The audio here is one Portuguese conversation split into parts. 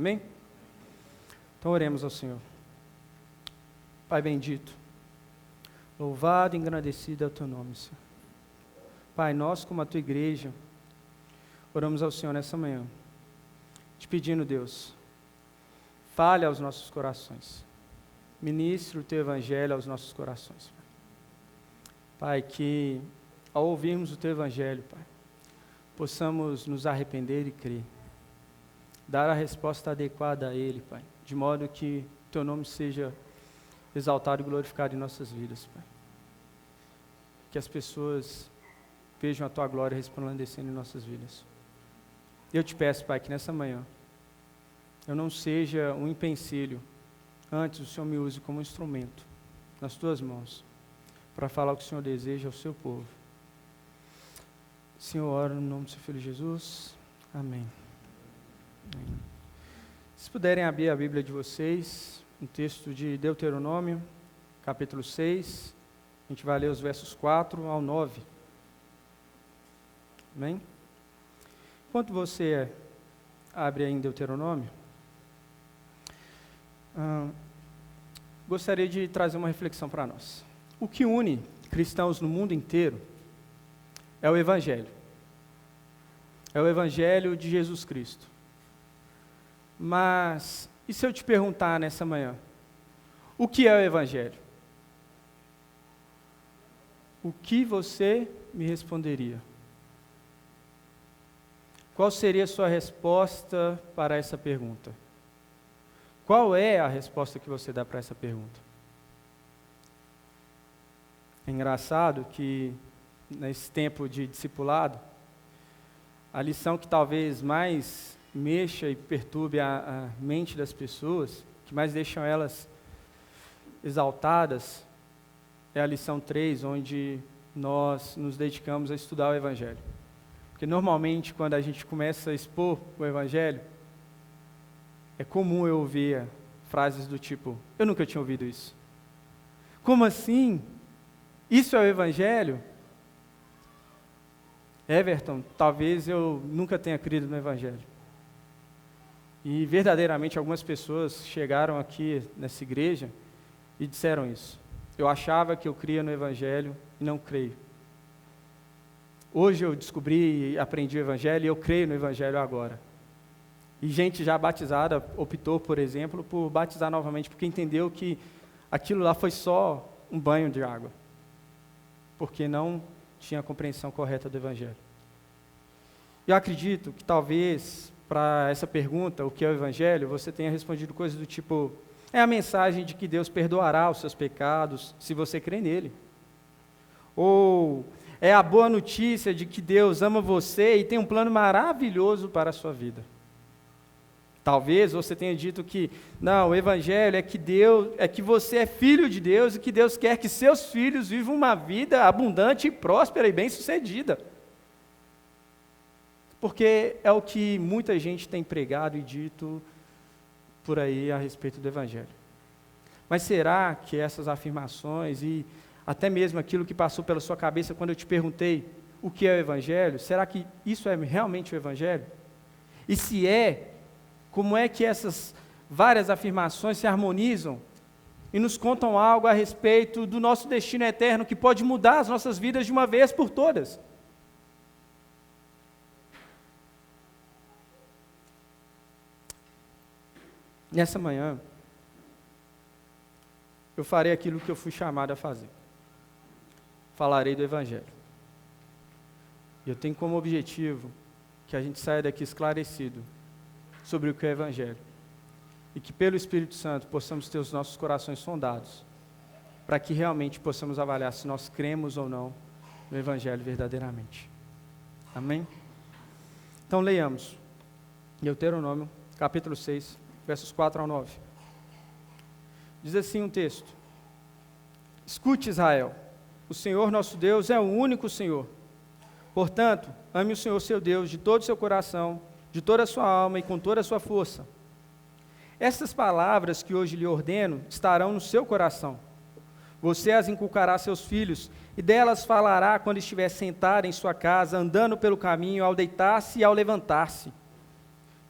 Amém? Então oremos ao Senhor. Pai bendito, louvado e engrandecido é o Teu nome, Senhor. Pai, nós como a Tua igreja, oramos ao Senhor nessa manhã, te pedindo, Deus, fale aos nossos corações, ministre o Teu Evangelho aos nossos corações. Pai, que ao ouvirmos o Teu Evangelho, Pai, possamos nos arrepender e crer, dar a resposta adequada a Ele, Pai, de modo que o Teu nome seja exaltado e glorificado em nossas vidas, Pai. Que as pessoas vejam a Tua glória resplandecendo em nossas vidas. Eu te peço, Pai, que nessa manhã eu não seja um empecilho, antes o Senhor me use como instrumento nas Tuas mãos, para falar o que o Senhor deseja ao Seu povo. Senhor, oro no nome do Seu Filho Jesus. Amém. Amém. Se puderem abrir a Bíblia de vocês, um texto de Deuteronômio, capítulo 6, a gente vai ler os versos 4 ao 9. Amém? Enquanto você abre aí em Deuteronômio, gostaria de trazer uma reflexão para nós. O que une cristãos no mundo inteiro é o Evangelho. É o Evangelho de Jesus Cristo. Mas, e se eu te perguntar nessa manhã, o que é o Evangelho? O que você me responderia? Qual seria a sua resposta para essa pergunta? Qual é a resposta que você dá para essa pergunta? É engraçado que, nesse tempo de discipulado, a lição que talvez mais mexa e perturbe a mente das pessoas, que mais deixam elas exaltadas, é a lição 3, onde nós nos dedicamos a estudar o Evangelho. Porque normalmente, quando a gente começa a expor o Evangelho, é comum eu ouvir frases do tipo, eu nunca tinha ouvido isso. Como assim? Isso é o Evangelho? Everton, talvez eu nunca tenha crido no Evangelho. E verdadeiramente algumas pessoas chegaram aqui nessa igreja e disseram isso. Eu achava que eu cria no Evangelho e não creio. Hoje eu descobri e aprendi o Evangelho e eu creio no Evangelho agora. E gente já batizada optou, por exemplo, por batizar novamente, porque entendeu que aquilo lá foi só um banho de água. Porque não tinha a compreensão correta do Evangelho. Eu acredito que talvez, para essa pergunta, o que é o Evangelho, você tenha respondido coisas do tipo, é a mensagem de que Deus perdoará os seus pecados, se você crê nele. Ou é a boa notícia de que Deus ama você e tem um plano maravilhoso para a sua vida. Talvez você tenha dito que, não, o Evangelho é que você é filho de Deus e que Deus quer que seus filhos vivam uma vida abundante, próspera e bem-sucedida. Porque é o que muita gente tem pregado e dito por aí a respeito do Evangelho. Mas será que essas afirmações e até mesmo aquilo que passou pela sua cabeça quando eu te perguntei o que é o Evangelho, será que isso é realmente o Evangelho? E se é, como é que essas várias afirmações se harmonizam e nos contam algo a respeito do nosso destino eterno que pode mudar as nossas vidas de uma vez por todas? Nessa manhã, eu farei aquilo que eu fui chamado a fazer. Falarei do Evangelho. E eu tenho como objetivo que a gente saia daqui esclarecido sobre o que é o Evangelho. E que pelo Espírito Santo possamos ter os nossos corações sondados, para que realmente possamos avaliar se nós cremos ou não no Evangelho verdadeiramente. Amém? Então leiamos. Deuteronômio, capítulo 6, versos 4 ao 9. Diz assim um texto: Escute, Israel, o Senhor nosso Deus é o único Senhor. Portanto, ame o Senhor seu Deus de todo o seu coração, de toda a sua alma e com toda a sua força. Estas palavras que hoje lhe ordeno estarão no seu coração. Você as inculcará a seus filhos, e delas falará quando estiver sentado em sua casa, andando pelo caminho, ao deitar-se e ao levantar-se.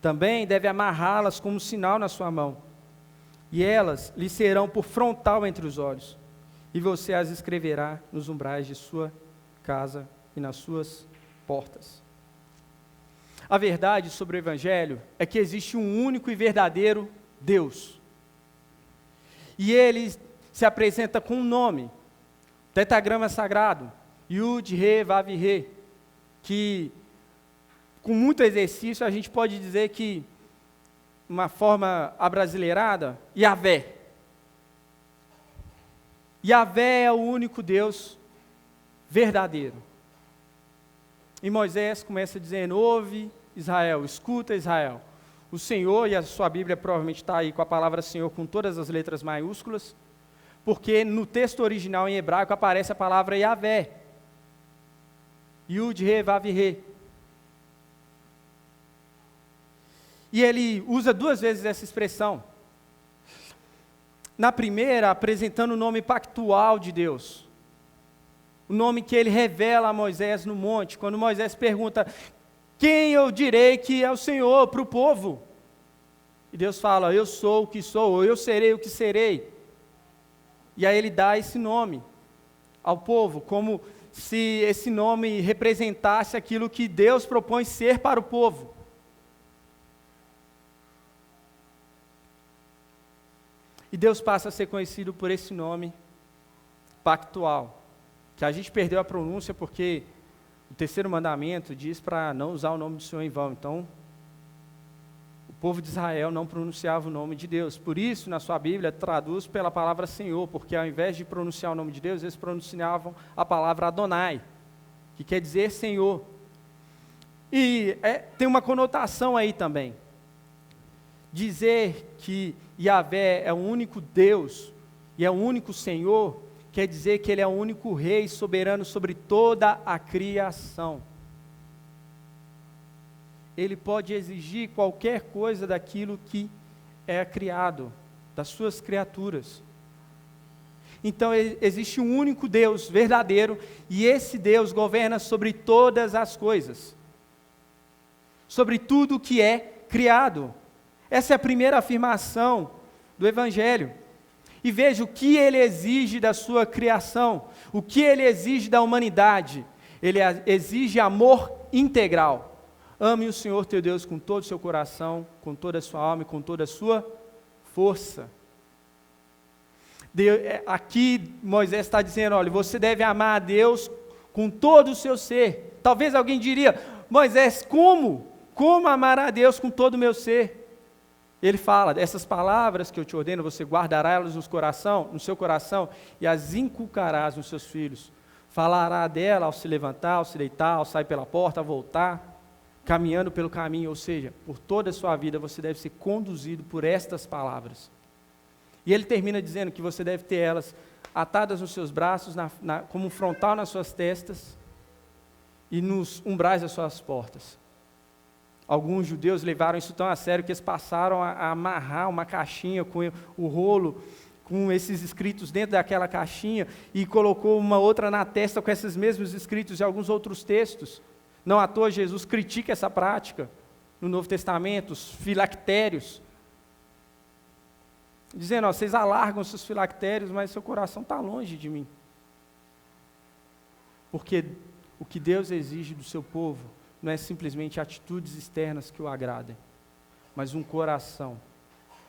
Também deve amarrá-las como sinal na sua mão, e elas lhe serão por frontal entre os olhos, e você as escreverá nos umbrais de sua casa e nas suas portas. A verdade sobre o Evangelho é que existe um único e verdadeiro Deus. E Ele se apresenta com um nome, tetragrama sagrado, Yud, Re, Vav, Re, que com muito exercício a gente pode dizer que, uma forma abrasileirada, Yahvé. Yahvé é o único Deus verdadeiro. E Moisés começa dizendo: ouve Israel, escuta Israel. O Senhor, e a sua Bíblia provavelmente está aí com a palavra Senhor com todas as letras maiúsculas, porque no texto original em hebraico aparece a palavra Yahvé. Yud, Re, Vav, Re. E ele usa 2 vezes essa expressão. Na primeira, apresentando o nome pactual de Deus. O nome que ele revela a Moisés no monte, quando Moisés pergunta: quem eu direi que é o Senhor para o povo? E Deus fala: eu sou o que sou, ou eu serei o que serei. E aí ele dá esse nome ao povo, como se esse nome representasse aquilo que Deus propõe ser para o povo. E Deus passa a ser conhecido por esse nome pactual, que a gente perdeu a pronúncia porque o 3º mandamento diz para não usar o nome do Senhor em vão. Então, o povo de Israel não pronunciava o nome de Deus. Por isso, na sua Bíblia, traduz pela palavra Senhor, porque ao invés de pronunciar o nome de Deus, eles pronunciavam a palavra Adonai, que quer dizer Senhor. E tem uma conotação aí também. Dizer que Yahvé é o único Deus e é o único Senhor, quer dizer que Ele é o único Rei soberano sobre toda a criação. Ele pode exigir qualquer coisa daquilo que é criado, das suas criaturas. Então existe um único Deus verdadeiro, e esse Deus governa sobre todas as coisas, sobre tudo que é criado. Essa é a primeira afirmação do Evangelho. E veja o que ele exige da sua criação, o que ele exige da humanidade. Ele exige amor integral. Ame o Senhor teu Deus com todo o seu coração, com toda a sua alma e com toda a sua força. Aqui Moisés está dizendo: olha, você deve amar a Deus com todo o seu ser. Talvez alguém diria: Moisés, como? Como amar a Deus com todo o meu ser? Ele fala: essas palavras que eu te ordeno, você guardará elas no seu coração e as inculcarás nos seus filhos. Falará dela ao se levantar, ao se deitar, ao sair pela porta, ao voltar, caminhando pelo caminho. Ou seja, por toda a sua vida você deve ser conduzido por estas palavras. E ele termina dizendo que você deve ter elas atadas nos seus braços, como um frontal nas suas testas e nos umbrais das suas portas. Alguns judeus levaram isso tão a sério que eles passaram a amarrar uma caixinha com o rolo, com esses escritos dentro daquela caixinha, e colocou uma outra na testa com esses mesmos escritos e alguns outros textos. Não à toa Jesus critica essa prática no Novo Testamento, os filactérios, dizendo: ó, vocês alargam seus filactérios, mas seu coração está longe de mim. Porque o que Deus exige do seu povo não é simplesmente atitudes externas que o agradem, mas um coração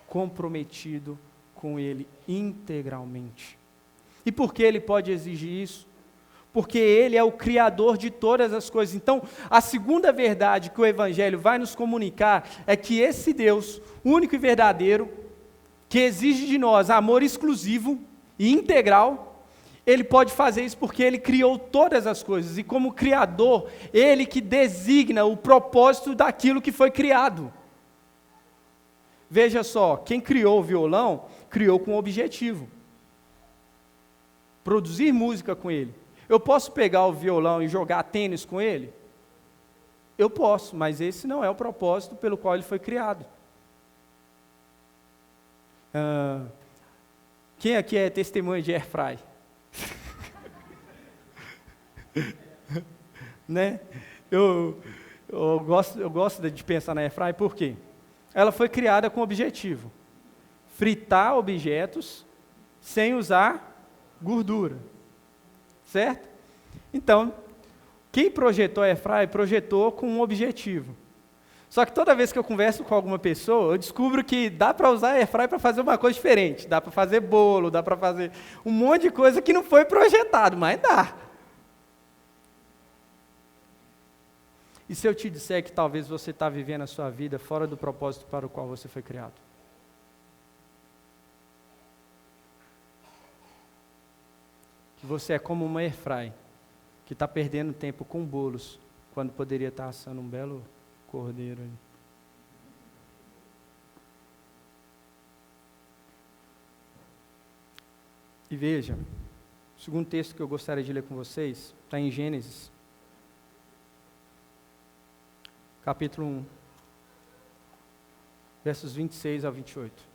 comprometido com Ele integralmente. E por que Ele pode exigir isso? Porque Ele é o Criador de todas as coisas. Então, a segunda verdade que o Evangelho vai nos comunicar é que esse Deus, único e verdadeiro, que exige de nós amor exclusivo e integral, Ele pode fazer isso porque Ele criou todas as coisas, e como Criador, Ele que designa o propósito daquilo que foi criado. Veja só, quem criou o violão, criou com um objetivo: produzir música com ele. Eu posso pegar o violão e jogar tênis com ele? Eu posso, mas esse não é o propósito pelo qual ele foi criado. Quem aqui é testemunha de airfry? Né? Eu gosto de pensar na airfry, por quê? ela foi criada com o objetivo: fritar objetos sem usar gordura, certo? Então, quem projetou a Airfryer projetou com um objetivo. Só que toda vez que eu converso com alguma pessoa, eu descubro que dá para usar a Airfryer para fazer uma coisa diferente. Dá para fazer bolo, dá para fazer um monte de coisa que não foi projetado, mas dá. E se eu te disser que talvez você está vivendo a sua vida fora do propósito para o qual você foi criado? Que você é como uma Airfryer, que está perdendo tempo com bolos, quando poderia estar assando um belo cordeiro ali. E veja, o segundo texto que eu gostaria de ler com vocês está em Gênesis, capítulo 1, versos 26 a 28.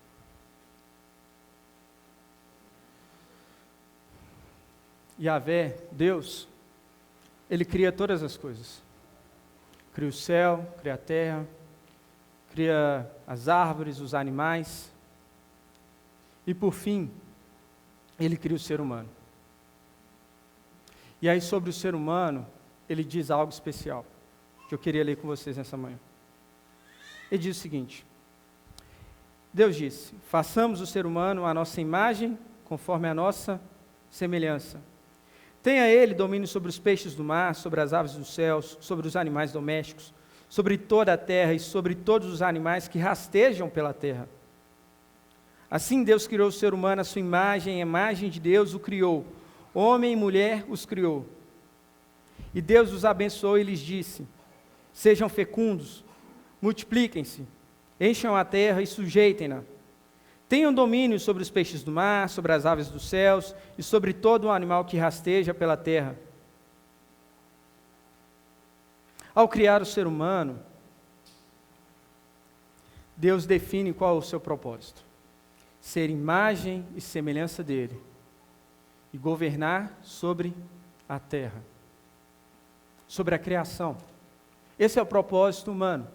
Yahvé, Deus, Ele cria todas as coisas. Cria o céu, cria a terra, cria as árvores, os animais. E por fim, Ele cria o ser humano. E aí sobre o ser humano, Ele diz algo especial, que eu queria ler com vocês nessa manhã. Ele diz o seguinte: Deus disse: façamos o ser humano à nossa imagem, conforme a nossa semelhança. Tenha ele domínio sobre os peixes do mar, sobre as aves dos céus, sobre os animais domésticos, sobre toda a terra e sobre todos os animais que rastejam pela terra. Assim Deus criou o ser humano à sua imagem, a imagem de Deus o criou. Homem e mulher os criou. E Deus os abençoou e lhes disse: sejam fecundos, multipliquem-se, encham a terra e sujeitem-na. Tenham domínio sobre os peixes do mar, sobre as aves dos céus e sobre todo o animal que rasteja pela terra. Ao criar o ser humano, Deus define qual é o seu propósito: ser imagem e semelhança dele e governar sobre a terra, sobre a criação. Esse é o propósito humano.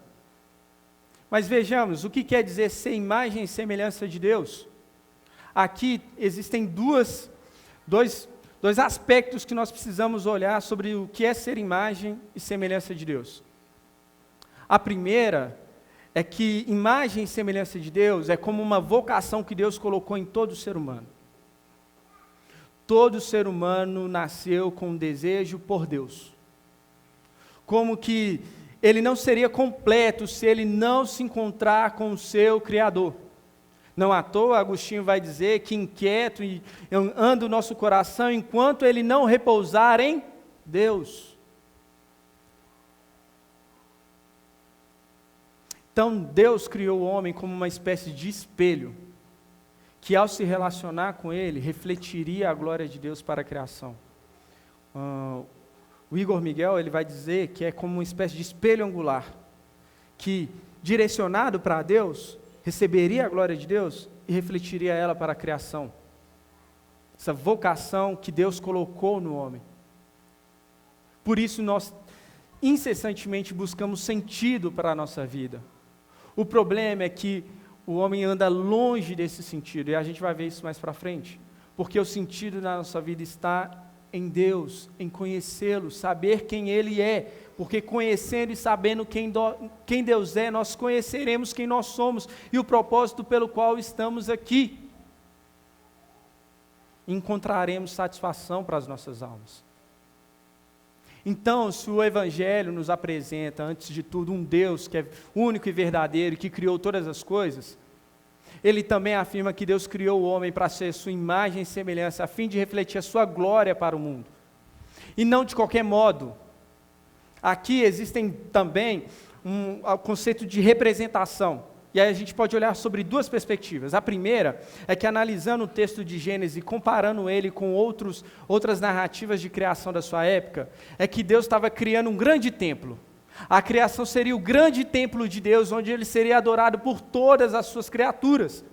Mas vejamos, o que quer dizer ser imagem e semelhança de Deus? Aqui existem dois aspectos que nós precisamos olhar sobre o que é ser imagem e semelhança de Deus. A primeira é que imagem e semelhança de Deus é como uma vocação que Deus colocou em todo ser humano. Todo ser humano nasceu com um desejo por Deus. Como que ele não seria completo se ele não se encontrar com o seu Criador. Não à toa, Agostinho vai dizer que inquieto anda o nosso coração enquanto ele não repousar em Deus. Então, Deus criou o homem como uma espécie de espelho, que ao se relacionar com ele, refletiria a glória de Deus para a criação. O Igor Miguel, ele vai dizer que é como uma espécie de espelho angular, que, direcionado para Deus, receberia a glória de Deus e refletiria ela para a criação. Essa vocação que Deus colocou no homem. Por isso nós incessantemente buscamos sentido para a nossa vida. O problema é que o homem anda longe desse sentido, e a gente vai ver isso mais para frente, porque o sentido da nossa vida está em Deus, em conhecê-lo, saber quem Ele é, porque conhecendo e sabendo quem Deus é, nós conheceremos quem nós somos e o propósito pelo qual estamos aqui. Encontraremos satisfação para as nossas almas. Então, se o Evangelho nos apresenta, antes de tudo, um Deus que é único e verdadeiro, que criou todas as coisas, ele também afirma que Deus criou o homem para ser sua imagem e semelhança, a fim de refletir a sua glória para o mundo. E não de qualquer modo. Aqui existem também o conceito de representação. E aí a gente pode olhar sobre duas perspectivas. A primeira é que, analisando o texto de Gênesis, comparando ele com outras narrativas de criação da sua época, é que Deus estava criando um grande templo. A criação seria o grande templo de Deus, onde ele seria adorado por todas as suas criaturas.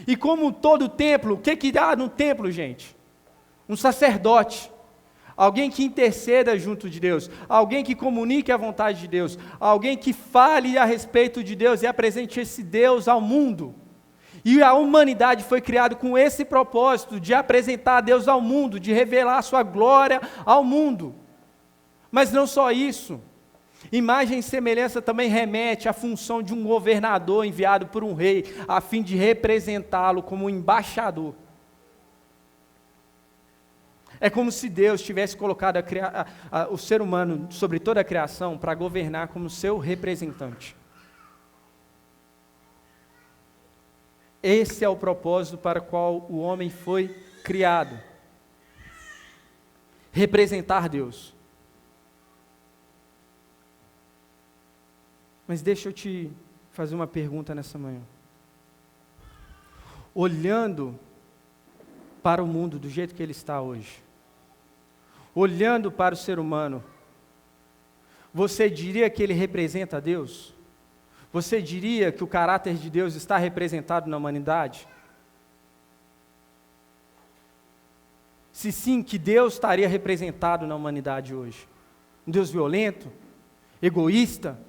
E como todo templo, o que há no templo, gente? Um sacerdote. alguém que interceda junto de Deus, alguém que comunique a vontade de Deus, alguém que fale a respeito de Deus e apresente esse Deus ao mundo. E a humanidade foi criada com esse propósito de apresentar a Deus ao mundo, de revelar a sua glória ao mundo. Mas não só isso. Imagem e semelhança também remete à função de um governador enviado por um rei, a fim de representá-lo como um embaixador. É como se Deus tivesse colocado o ser humano sobre toda a criação para governar como seu representante. Esse é o propósito para o qual o homem foi criado. Representar Deus. Mas deixa eu te fazer uma pergunta nessa manhã. Olhando para o mundo do jeito que ele está hoje, olhando para o ser humano, você diria que ele representa Deus? Você diria que o caráter de Deus está representado na humanidade? Se sim, que Deus estaria representado na humanidade hoje? Um Deus violento? Egoísta?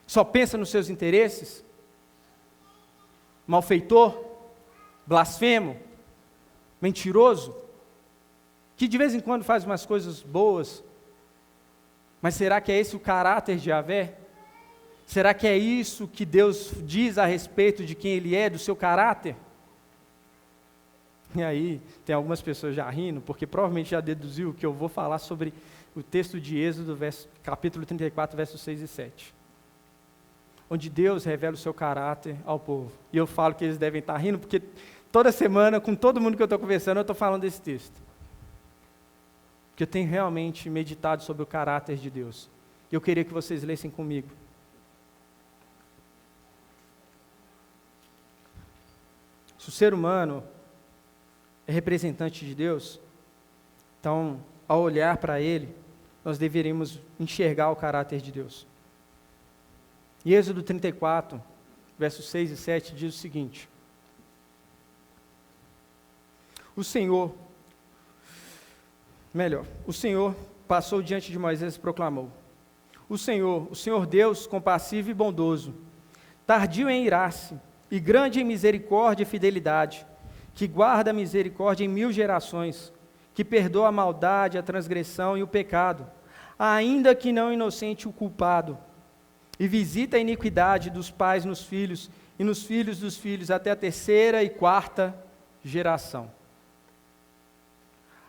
Só pensa nos seus interesses? Malfeitor? Blasfemo? Mentiroso? Que de vez em quando faz umas coisas boas? Mas será que é esse o caráter de Yahvé? Será que é isso que Deus diz a respeito de quem Ele é, do seu caráter? E aí, tem algumas pessoas já rindo, porque provavelmente já deduziu que eu vou falar sobre o texto de Êxodo, capítulo 34, versos 6 e 7. Onde Deus revela o seu caráter ao povo. E eu falo que eles devem estar rindo, porque toda semana, com todo mundo que eu estou conversando, eu estou falando desse texto. Porque eu tenho realmente meditado sobre o caráter de Deus. E eu queria que vocês lessem comigo. Se o ser humano é representante de Deus, então, ao olhar para ele, nós deveríamos enxergar o caráter de Deus. E Êxodo 34, versos 6 e 7 diz o seguinte: o Senhor passou diante de Moisés e proclamou: o Senhor Deus compassivo e bondoso, tardio em irar-se, e grande em misericórdia e fidelidade, que guarda a misericórdia em 1000 gerações, que perdoa a maldade, a transgressão e o pecado, ainda que não inocente o culpado, e visita a iniquidade dos pais nos filhos, e nos filhos dos filhos, até a 3ª e 4ª geração.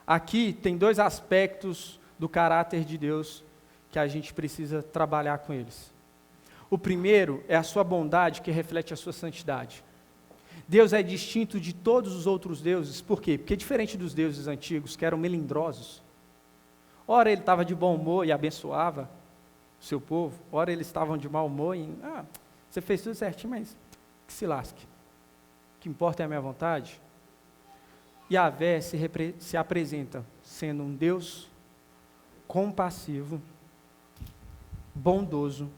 Aqui tem 2 aspectos do caráter de Deus que a gente precisa trabalhar com eles. O primeiro é a sua bondade, que reflete a sua santidade. Deus é distinto de todos os outros deuses. Por quê? Porque diferente dos deuses antigos, que eram melindrosos, ora ele estava de bom humor e abençoava o seu povo, ora eles estavam de mau humor e, você fez tudo certinho, mas que se lasque. O que importa é a minha vontade. Yahvé se apresenta sendo um Deus compassivo, bondoso,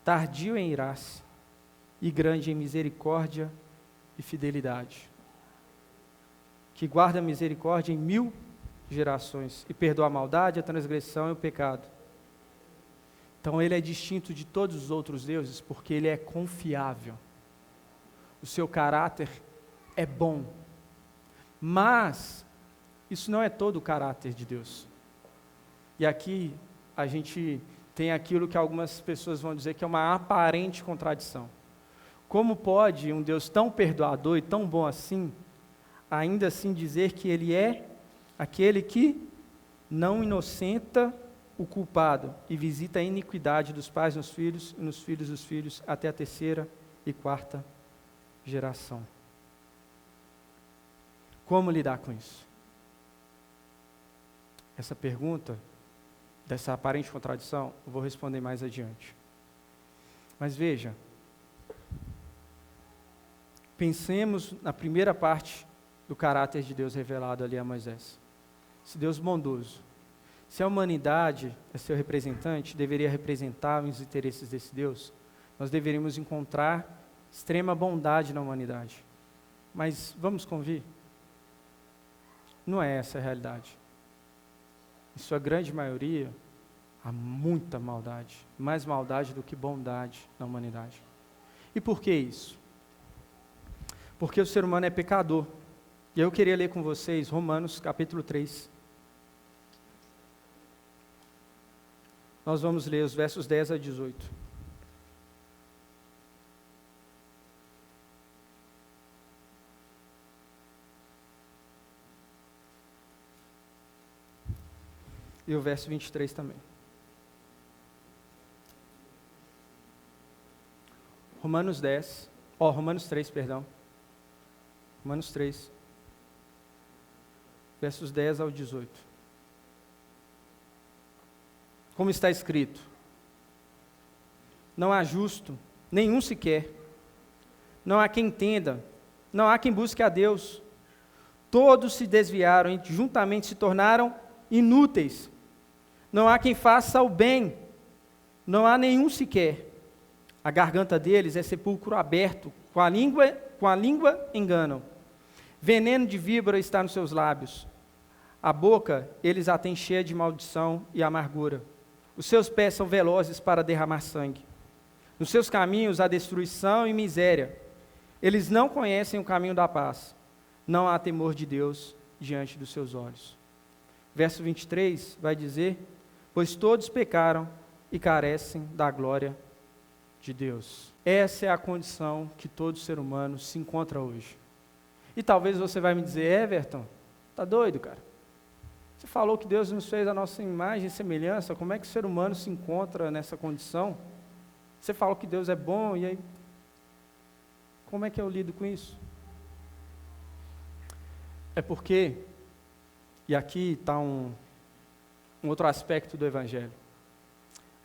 tardio em irar-se e grande em misericórdia e fidelidade, que guarda a misericórdia em 1000 gerações e perdoa a maldade, a transgressão e o pecado. Então ele é distinto de todos os outros deuses porque ele é confiável. O seu caráter é bom. Mas isso não é todo o caráter de Deus. E aqui a gente tem aquilo que algumas pessoas vão dizer que é uma aparente contradição. Como pode um Deus tão perdoador e tão bom assim, ainda assim dizer que Ele é aquele que não inocenta o culpado e visita a iniquidade dos pais nos filhos e nos filhos dos filhos até a 3ª e 4ª geração? Como lidar com isso? Essa pergunta, dessa aparente contradição, eu vou responder mais adiante. Mas veja, pensemos na primeira parte do caráter de Deus revelado ali a Moisés. Esse Deus bondoso. Se a humanidade é seu representante, deveria representar os interesses desse Deus, nós deveríamos encontrar extrema bondade na humanidade. Mas vamos convir? Não é essa a realidade. em sua grande maioria, há muita maldade, mais maldade do que bondade na humanidade. E por que isso? Porque o ser humano é pecador. E eu queria ler com vocês Romanos capítulo 3. Nós vamos ler os versos 10 a 18. E o verso 23 também. Romanos 3, perdão. Romanos 3, versos 10 ao 18. Como está escrito: não há justo, nenhum sequer. Não há quem entenda, não há quem busque a Deus. Todos se desviaram e juntamente se tornaram inúteis. Não há quem faça o bem, não há nenhum sequer. A garganta deles é sepulcro aberto, com a língua enganam. Veneno de víbora está nos seus lábios. A boca eles a têm cheia de maldição e amargura. Os seus pés são velozes para derramar sangue. Nos seus caminhos há destruição e miséria. Eles não conhecem o caminho da paz. Não há temor de Deus diante dos seus olhos. Verso 23 vai dizer: pois todos pecaram e carecem da glória de Deus. Essa é a condição que todo ser humano se encontra hoje. E talvez você vai me dizer: Everton, tá doido, cara? Você falou que Deus nos fez a nossa imagem e semelhança, como é que o ser humano se encontra nessa condição? Você falou que Deus é bom, e aí, como é que eu lido com isso? É porque, e aqui está um outro aspecto do Evangelho,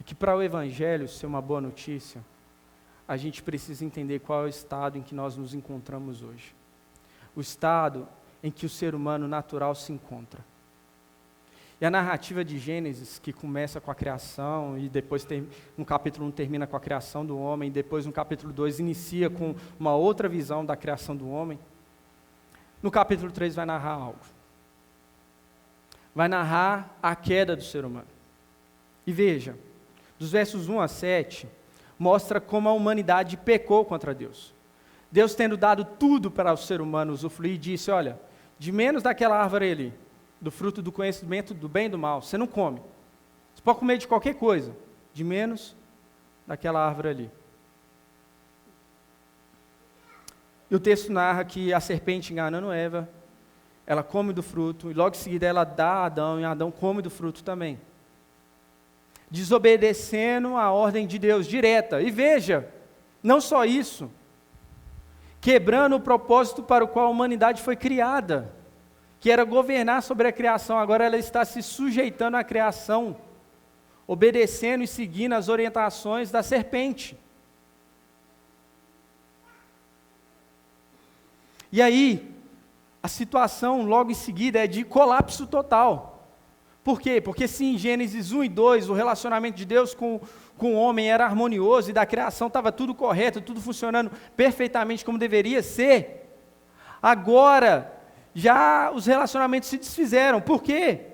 é que para o Evangelho ser uma boa notícia, a gente precisa entender qual é o estado em que nós nos encontramos hoje. O estado em que o ser humano natural se encontra. E a narrativa de Gênesis, que começa com a criação, e depois no capítulo 1 termina com a criação do homem, e depois no capítulo 2 inicia com uma outra visão da criação do homem, no capítulo 3 vai narrar algo. Vai narrar a queda do ser humano. E veja, dos versos 1 a 7, mostra como a humanidade pecou contra Deus. Deus, tendo dado tudo para o ser humano usufruir, disse: olha, de menos daquela árvore ali, do fruto do conhecimento do bem e do mal, você não come. Você pode comer de qualquer coisa, de menos daquela árvore ali. E o texto narra que a serpente, enganando Eva, ela come do fruto, e logo em seguida ela dá a Adão, e Adão come do fruto também. Desobedecendo a ordem de Deus, direta. E veja, não só isso, quebrando o propósito para o qual a humanidade foi criada, que era governar sobre a criação. Agora ela está se sujeitando à criação, obedecendo e seguindo as orientações da serpente. E aí, a situação logo em seguida é de colapso total. Por quê? Porque se em Gênesis 1 e 2 o relacionamento de Deus com o homem era harmonioso e da criação estava tudo correto, tudo funcionando perfeitamente como deveria ser, agora já os relacionamentos se desfizeram. Por quê?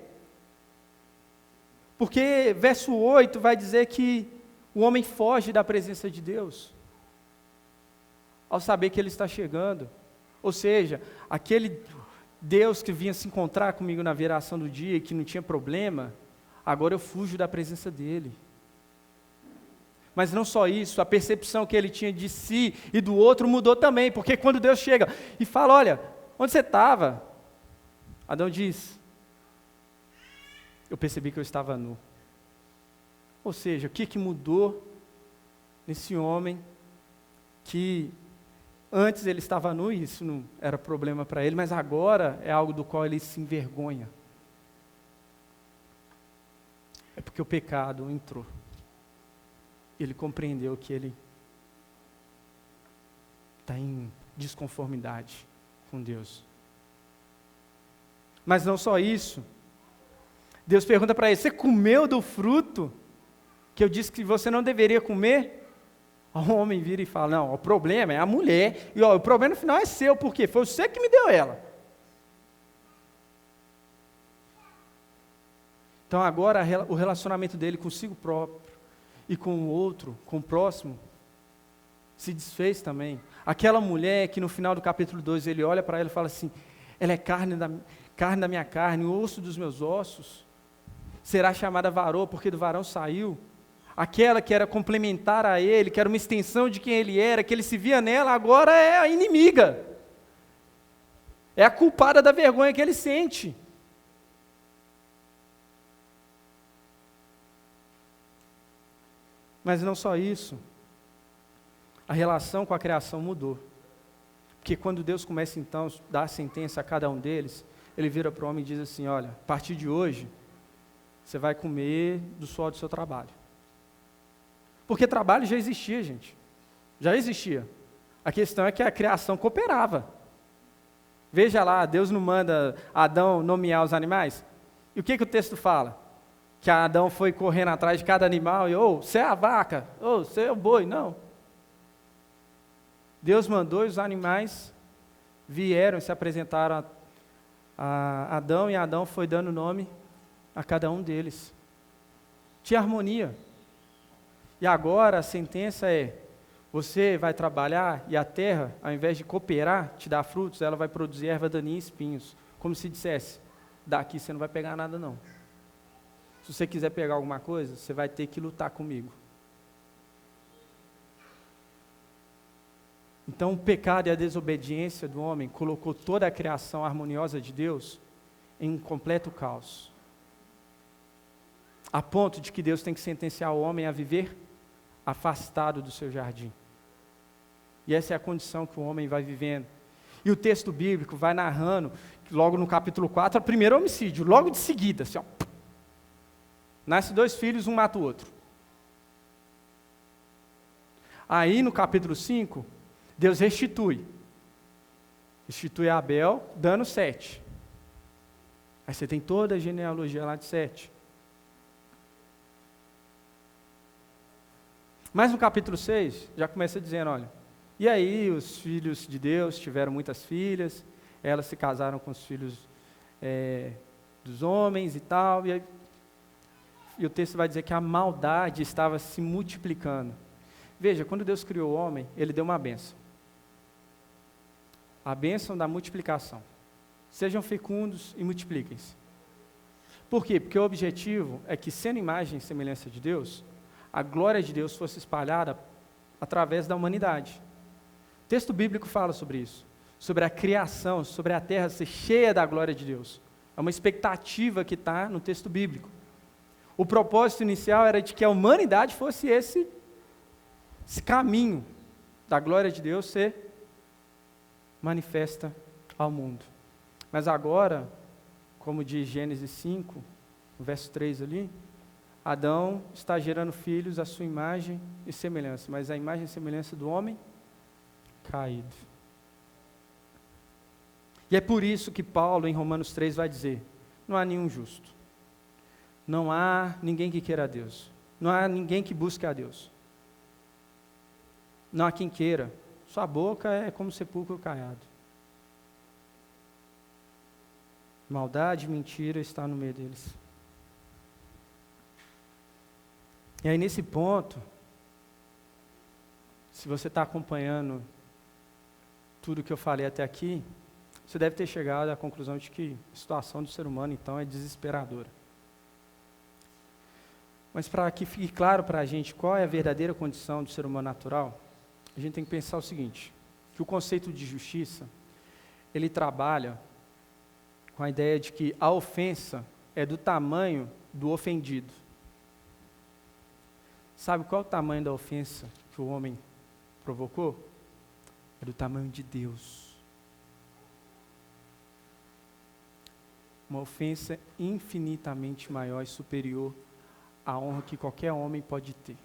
Porque verso 8 vai dizer que o homem foge da presença de Deus, ao saber que ele está chegando. Ou seja, aquele Deus que vinha se encontrar comigo na viração do dia e que não tinha problema, agora eu fujo da presença dele. Mas não só isso, a percepção que ele tinha de si e do outro mudou também, porque quando Deus chega e fala: olha, onde você estava? Adão diz: eu percebi que eu estava nu. Ou seja, o que mudou nesse homem que antes ele estava nu e isso não era problema para ele, mas agora é algo do qual ele se envergonha. É porque o pecado entrou. Ele compreendeu que ele está em desconformidade com Deus. Mas não só isso. Deus pergunta para ele: você comeu do fruto que eu disse que você não deveria comer? O homem vira e fala: não, o problema é a mulher, e o problema no final é seu, porque foi você que me deu ela. Então agora o relacionamento dele consigo próprio e com o outro, com o próximo, se desfez também. Aquela mulher que no final do capítulo 2 ele olha para ela e fala assim, ela é carne da minha carne, osso dos meus ossos, será chamada varô porque do varão saiu. Aquela que era complementar a ele, que era uma extensão de quem ele era, que ele se via nela, agora é a inimiga. É a culpada da vergonha que ele sente. Mas não só isso. A relação com a criação mudou. Porque quando Deus começa então a dar a sentença a cada um deles, ele vira para o homem e diz assim, olha, a partir de hoje, você vai comer do suor do seu trabalho. Porque trabalho já existia, gente. Já existia. A questão é que a criação cooperava. Veja lá, Deus não manda Adão nomear os animais? E o que o texto fala? Que Adão foi correndo atrás de cada animal e, você é a vaca, você é o boi, não. Deus mandou e os animais vieram e se apresentaram a Adão, e Adão foi dando nome a cada um deles. Tinha harmonia. E agora a sentença é, você vai trabalhar e a terra, ao invés de cooperar, te dar frutos, ela vai produzir erva daninha e espinhos. Como se dissesse, daqui você não vai pegar nada não. Se você quiser pegar alguma coisa, você vai ter que lutar comigo. Então o pecado e a desobediência do homem colocou toda a criação harmoniosa de Deus em um completo caos. A ponto de que Deus tem que sentenciar o homem a viver afastado do seu jardim. E essa é a condição que o homem vai vivendo. E o texto bíblico vai narrando, logo no capítulo 4, o primeiro homicídio, logo de seguida, assim, nasce 2 filhos, um mata o outro. Aí no capítulo 5, Deus restitui Abel, dando 7. Aí você tem toda a genealogia lá de 7. Mas no capítulo 6, já começa dizendo, olha, e aí os filhos de Deus tiveram muitas filhas, elas se casaram com os filhos dos homens e tal, e o texto vai dizer que a maldade estava se multiplicando. Veja, quando Deus criou o homem, Ele deu uma bênção. A bênção da multiplicação. Sejam fecundos e multipliquem-se. Por quê? Porque o objetivo é que, sendo imagem e semelhança de Deus, a glória de Deus fosse espalhada através da humanidade. O texto bíblico fala sobre isso, sobre a criação, sobre a terra ser cheia da glória de Deus. É uma expectativa que está no texto bíblico. O propósito inicial era de que a humanidade fosse esse caminho da glória de Deus ser manifesta ao mundo. Mas agora, como diz Gênesis 5, no verso 3 ali, Adão está gerando filhos à sua imagem e semelhança, mas a imagem e semelhança do homem caído. E é por isso que Paulo, em Romanos 3, vai dizer, não há nenhum justo. Não há ninguém que queira a Deus. Não há ninguém que busque a Deus. Não há quem queira. Sua boca é como sepulcro caiado. Maldade e mentira está no meio deles. E aí nesse ponto, se você está acompanhando tudo que eu falei até aqui, você deve ter chegado à conclusão de que a situação do ser humano então é desesperadora. Mas para que fique claro para a gente qual é a verdadeira condição do ser humano natural, a gente tem que pensar o seguinte, que o conceito de justiça, ele trabalha com a ideia de que a ofensa é do tamanho do ofendido. Sabe qual é o tamanho da ofensa que o homem provocou? É do tamanho de Deus. Uma ofensa infinitamente maior e superior à honra que qualquer homem pode ter.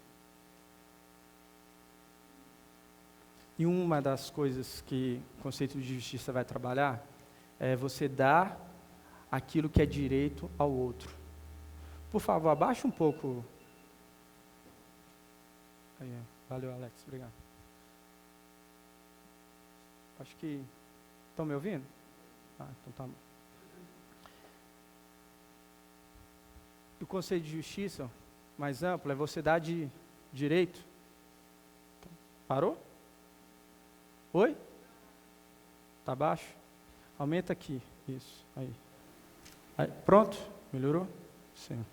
E uma das coisas que o conceito de justiça vai trabalhar é você dar aquilo que é direito ao outro. Por favor, abaixa um pouco. Aí, valeu, Alex, obrigado. Acho que... Estão me ouvindo? Então tá bom. O conceito de justiça mais amplo é você dar de direito. Parou? Oi? Tá baixo? Aumenta aqui. Isso. Aí. Pronto? Melhorou? Sim.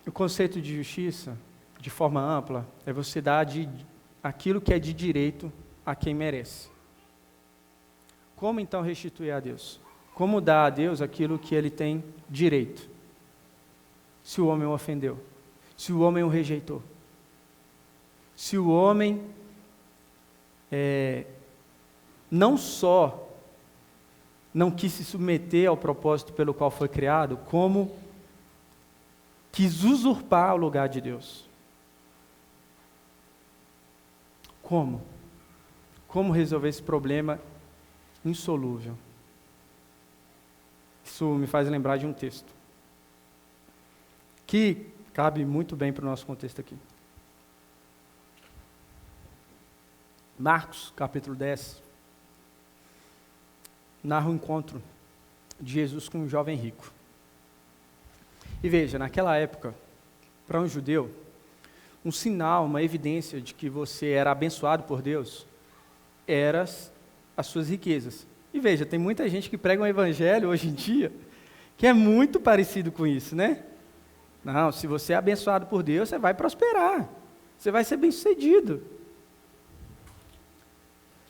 O conceito de justiça, de forma ampla, é você dar aquilo que é de direito a quem merece. Como então restituir a Deus? Como dar a Deus aquilo que ele tem direito? Se o homem o ofendeu, se o homem o rejeitou, se o homem não só não quis se submeter ao propósito pelo qual foi criado, como quis usurpar o lugar de Deus. Como? Como resolver esse problema insolúvel? Isso me faz lembrar de um texto que cabe muito bem para o nosso contexto aqui. Marcos, capítulo 10, narra o encontro de Jesus com um jovem rico. E veja, naquela época, para um judeu, um sinal, uma evidência de que você era abençoado por Deus, eram as suas riquezas. E veja, tem muita gente que prega um evangelho hoje em dia, que é muito parecido com isso, né? Não, se você é abençoado por Deus, você vai prosperar, você vai ser bem-sucedido.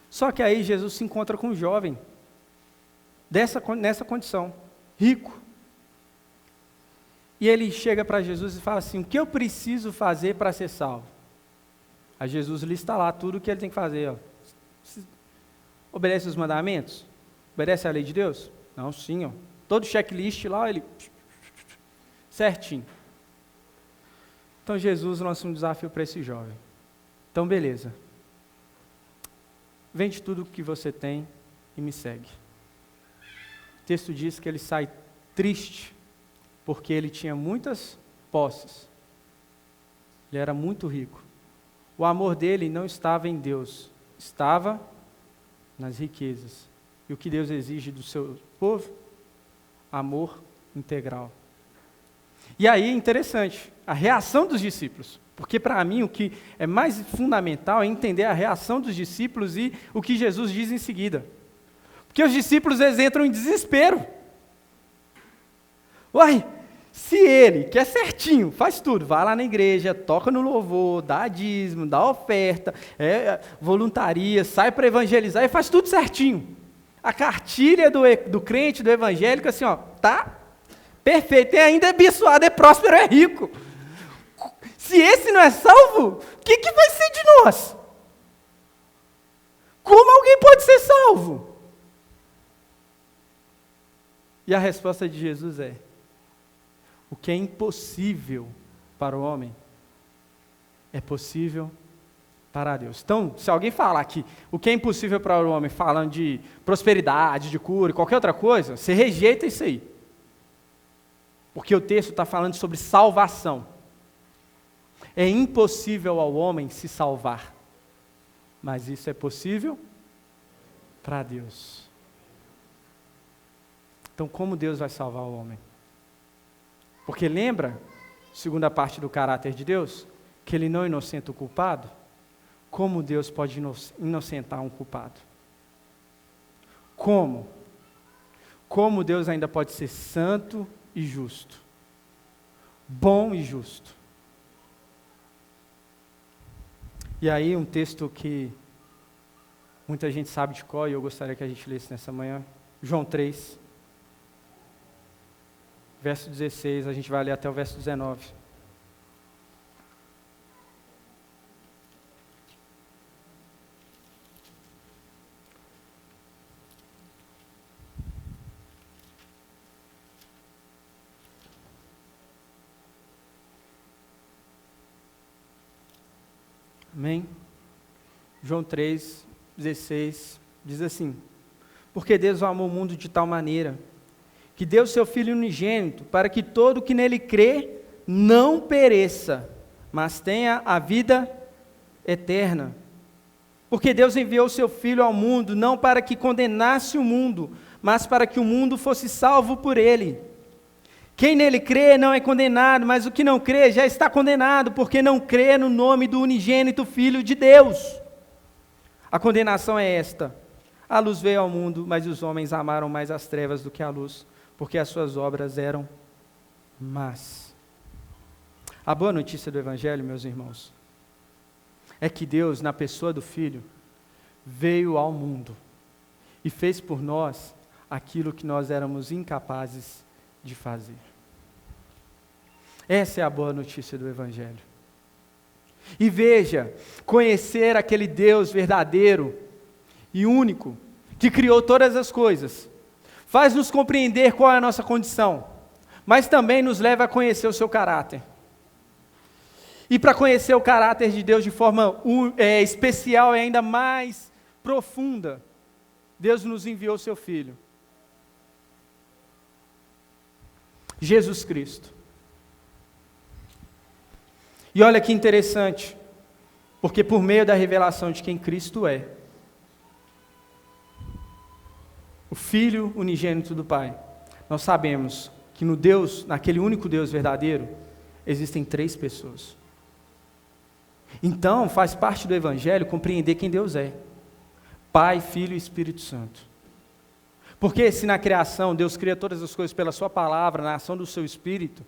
Só que aí Jesus se encontra com um jovem, nessa condição, rico. E ele chega para Jesus e fala assim: o que eu preciso fazer para ser salvo? Aí Jesus lista lá tudo o que ele tem que fazer. Ó. Obedece os mandamentos? Obedece a lei de Deus? Não, sim. Ó. Todo checklist lá, ele... certinho. Então Jesus lança um desafio para esse jovem. Então beleza. Vende tudo o que você tem e me segue. O texto diz que ele sai triste, porque ele tinha muitas posses. Ele era muito rico. O amor dele não estava em Deus, estava nas riquezas. E o que Deus exige do seu povo? Amor integral. E aí, interessante, a reação dos discípulos. Porque para mim o que é mais fundamental é entender a reação dos discípulos e o que Jesus diz em seguida. Porque os discípulos, eles entram em desespero. Uai, se ele, que é certinho, faz tudo, vai lá na igreja, toca no louvor, dá dízimo, dá oferta, voluntaria, sai para evangelizar e faz tudo certinho. A cartilha do crente, do evangélico, assim, ó, tá perfeito, e ainda é abençoado, é próspero, é rico. Se esse não é salvo, o que vai ser de nós? Como alguém pode ser salvo? E a resposta de Jesus é: o que é impossível para o homem é possível para Deus. Então, se alguém falar que o que é impossível para o homem, falando de prosperidade, de cura, qualquer outra coisa, você rejeita isso aí. Porque o texto está falando sobre salvação. É impossível ao homem se salvar, mas isso é possível para Deus. Então, como Deus vai salvar o homem? Porque lembra, segunda parte do caráter de Deus, que ele não inocenta o culpado? Como Deus pode inocentar um culpado? Como? Como Deus ainda pode ser santo e justo? Bom e justo. E aí um texto que muita gente sabe de cor e eu gostaria que a gente lesse nessa manhã. João 3. Verso 16, a gente vai ler até o verso 19. Amém? João 3, 16, diz assim: porque Deus amou o mundo de tal maneira que deu seu Filho unigênito, para que todo que nele crê não pereça, mas tenha a vida eterna. Porque Deus enviou o seu Filho ao mundo, não para que condenasse o mundo, mas para que o mundo fosse salvo por ele. Quem nele crê não é condenado, mas o que não crê já está condenado, porque não crê no nome do unigênito Filho de Deus. A condenação é esta: a luz veio ao mundo, mas os homens amaram mais as trevas do que a luz, porque as suas obras eram más. A boa notícia do Evangelho, meus irmãos, é que Deus, na pessoa do Filho, veio ao mundo e fez por nós aquilo que nós éramos incapazes de fazer. Essa é a boa notícia do Evangelho. E veja, conhecer aquele Deus verdadeiro e único, que criou todas as coisas, faz-nos compreender qual é a nossa condição, mas também nos leva a conhecer o seu caráter. E para conhecer o caráter de Deus de forma especial e ainda mais profunda, Deus nos enviou o seu Filho, Jesus Cristo. E olha que interessante, porque por meio da revelação de quem Cristo é, o Filho unigênito do Pai, nós sabemos que no Deus, naquele único Deus verdadeiro, existem 3 pessoas. Então, faz parte do Evangelho compreender quem Deus é: Pai, Filho e Espírito Santo. Porque se na criação Deus cria todas as coisas pela sua palavra, na ação do seu Espírito,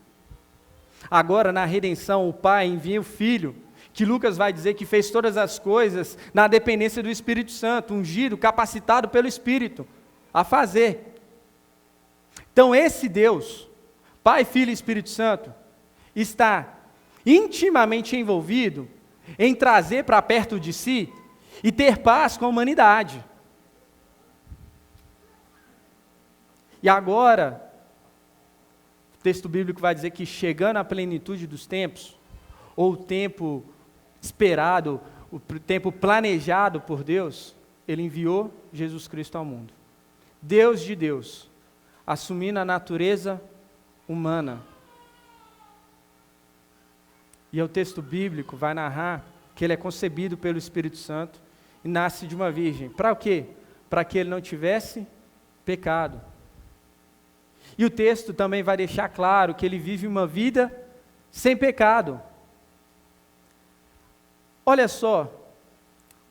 agora na redenção o Pai envia o Filho, que Lucas vai dizer que fez todas as coisas na dependência do Espírito Santo, ungido, capacitado pelo Espírito a fazer. Então esse Deus, Pai, Filho e Espírito Santo, está intimamente envolvido em trazer para perto de si e ter paz com a humanidade. E agora, o texto bíblico vai dizer que chegando à plenitude dos tempos, ou o tempo esperado, o tempo planejado por Deus, Ele enviou Jesus Cristo ao mundo. Deus de Deus, assumindo a natureza humana. E o texto bíblico vai narrar que Ele é concebido pelo Espírito Santo e nasce de uma virgem. Para o quê? Para que Ele não tivesse pecado. E o texto também vai deixar claro que Ele vive uma vida sem pecado. Olha só,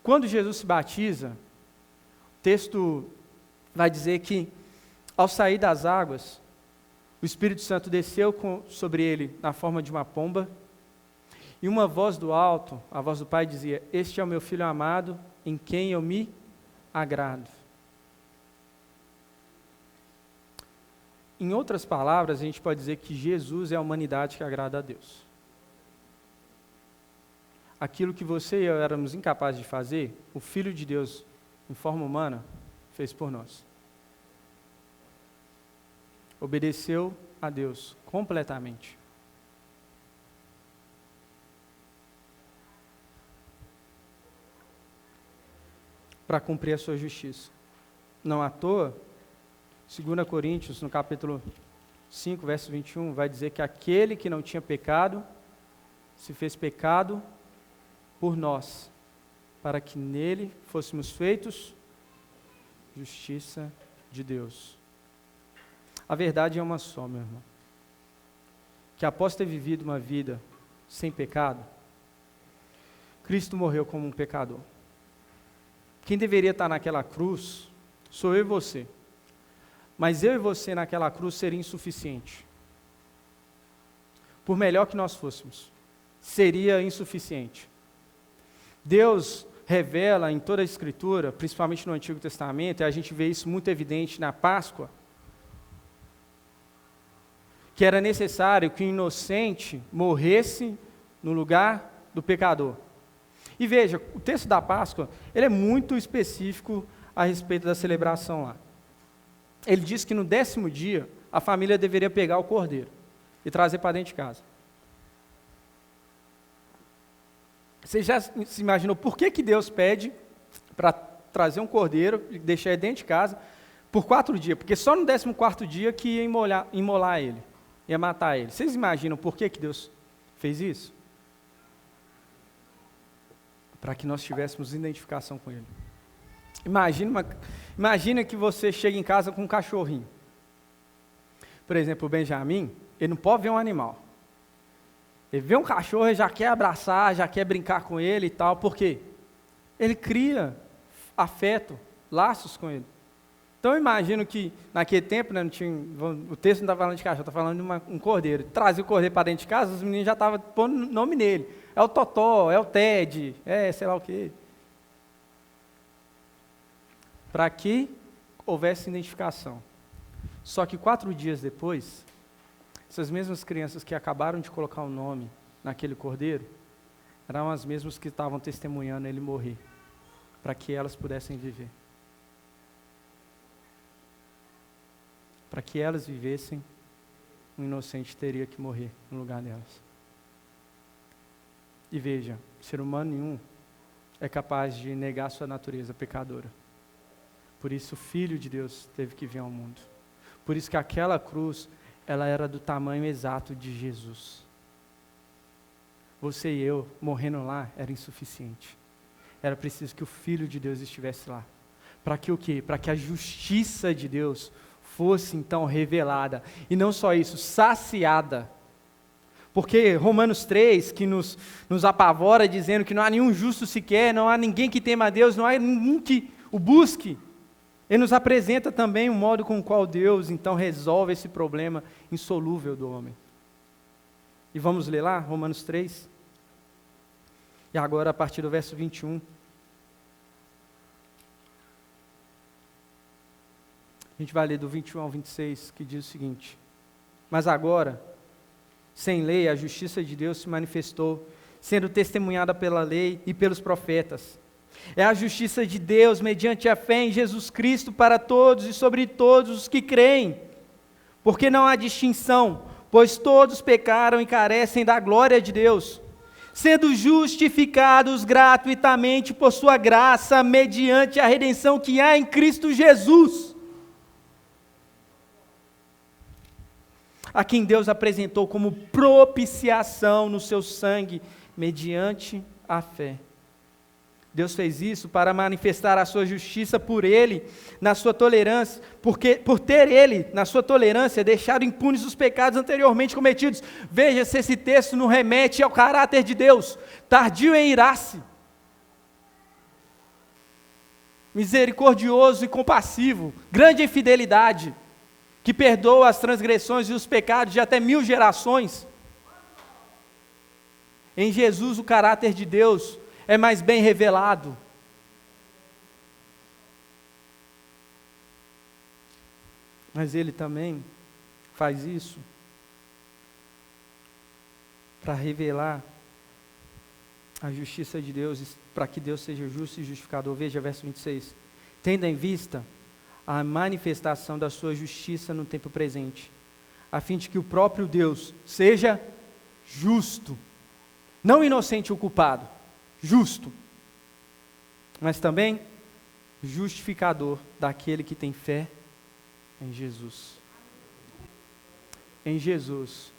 quando Jesus se batiza, o texto vai dizer que, ao sair das águas, o Espírito Santo desceu sobre Ele na forma de uma pomba, e uma voz do alto, a voz do Pai, dizia: "Este é o meu Filho amado, em quem eu me agrado." Em outras palavras, a gente pode dizer que Jesus é a humanidade que agrada a Deus. Aquilo que você e eu éramos incapazes de fazer, o Filho de Deus, em forma humana, fez por nós. Obedeceu a Deus completamente. Para cumprir a sua justiça. Não à toa, 2 Coríntios, no capítulo 5, verso 21, vai dizer que aquele que não tinha pecado, se fez pecado por nós, para que nele fôssemos feitos justiça de Deus. A verdade é uma só, meu irmão. Que após ter vivido uma vida sem pecado, Cristo morreu como um pecador. Quem deveria estar naquela cruz sou eu e você. Mas eu e você naquela cruz seria insuficiente. Por melhor que nós fôssemos, seria insuficiente. Deus revela em toda a Escritura, principalmente no Antigo Testamento, e a gente vê isso muito evidente na Páscoa, que era necessário que o inocente morresse no lugar do pecador. E veja, o texto da Páscoa, ele é muito específico a respeito da celebração lá. Ele diz que no 10º dia, a família deveria pegar o cordeiro e trazer para dentro de casa. Você já se imaginou por que Deus pede para trazer um cordeiro e deixar ele dentro de casa por 4 dias? Porque só no 14º dia que ia imolar ele, ia matar ele. Vocês imaginam por que Deus fez isso? Para que nós tivéssemos identificação com Ele. Imagina que você chega em casa com um cachorrinho. Por exemplo, o Benjamin, ele não pode ver um animal. Ele vê um cachorro, ele já quer abraçar, já quer brincar com ele e tal. Por quê? Ele cria afeto, laços com ele. Então eu imagino que naquele tempo, né, o texto não está falando de cachorro, está falando de um cordeiro. Trazia o cordeiro para dentro de casa, os meninos já estavam pondo nome nele. É o Totó, é o Ted, é sei lá o quê. Para que houvesse identificação. Só que 4 dias depois, essas mesmas crianças que acabaram de colocar o nome naquele cordeiro, eram as mesmas que estavam testemunhando ele morrer, para que elas pudessem viver. Para que elas vivessem, um inocente teria que morrer no lugar delas. E veja, ser humano nenhum é capaz de negar sua natureza pecadora. Por isso o Filho de Deus teve que vir ao mundo. Por isso que aquela cruz, ela era do tamanho exato de Jesus. Você e eu, morrendo lá, era insuficiente. Era preciso que o Filho de Deus estivesse lá. Para que o quê? Para que a justiça de Deus fosse então revelada. E não só isso, saciada. Porque Romanos 3, que nos apavora dizendo que não há nenhum justo sequer, não há ninguém que tema a Deus, não há ninguém que o busque. Ele nos apresenta também o modo com o qual Deus então resolve esse problema insolúvel do homem. E vamos ler lá, Romanos 3. E agora a partir do verso 21. A gente vai ler do 21 ao 26, que diz o seguinte: Mas agora, sem lei, a justiça de Deus se manifestou, sendo testemunhada pela lei e pelos profetas. É a justiça de Deus mediante a fé em Jesus Cristo para todos e sobre todos os que creem. Porque não há distinção, pois todos pecaram e carecem da glória de Deus, sendo justificados gratuitamente por sua graça, mediante a redenção que há em Cristo Jesus, a quem Deus apresentou como propiciação no seu sangue, mediante a fé. Deus fez isso para manifestar a sua justiça por ele, na sua tolerância, por ter ele, na sua tolerância, deixado impunes os pecados anteriormente cometidos. Veja se esse texto não remete ao caráter de Deus, tardio em irar-se, misericordioso e compassivo, grande em fidelidade, que perdoa as transgressões e os pecados de até 1000 gerações. Em Jesus o caráter de Deus é mais bem revelado. Mas ele também faz isso para revelar a justiça de Deus, para que Deus seja justo e justificador. Veja verso 26. Tendo em vista a manifestação da sua justiça no tempo presente, a fim de que o próprio Deus seja justo, não inocente ou culpado, justo, mas também justificador daquele que tem fé em Jesus. Em Jesus,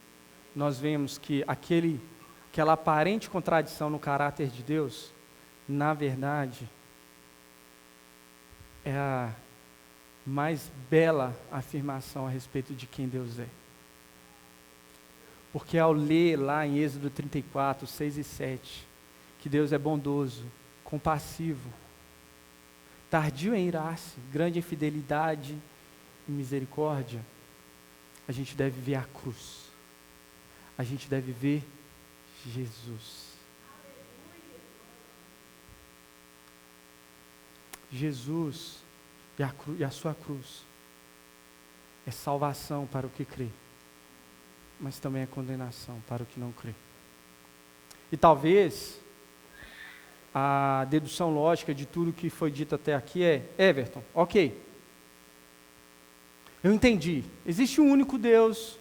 nós vemos que aquela aparente contradição no caráter de Deus, na verdade, é a mais bela afirmação a respeito de quem Deus é. Porque ao ler lá em Êxodo 34, 6 e 7, que Deus é bondoso, compassivo, tardio em irar-se, grande em fidelidade e misericórdia, a gente deve ver a cruz, a gente deve ver Jesus. Jesus e a sua cruz é salvação para o que crê, mas também é condenação para o que não crê. E talvez a dedução lógica de tudo que foi dito até aqui é: Everton, ok, eu entendi, existe um único Deus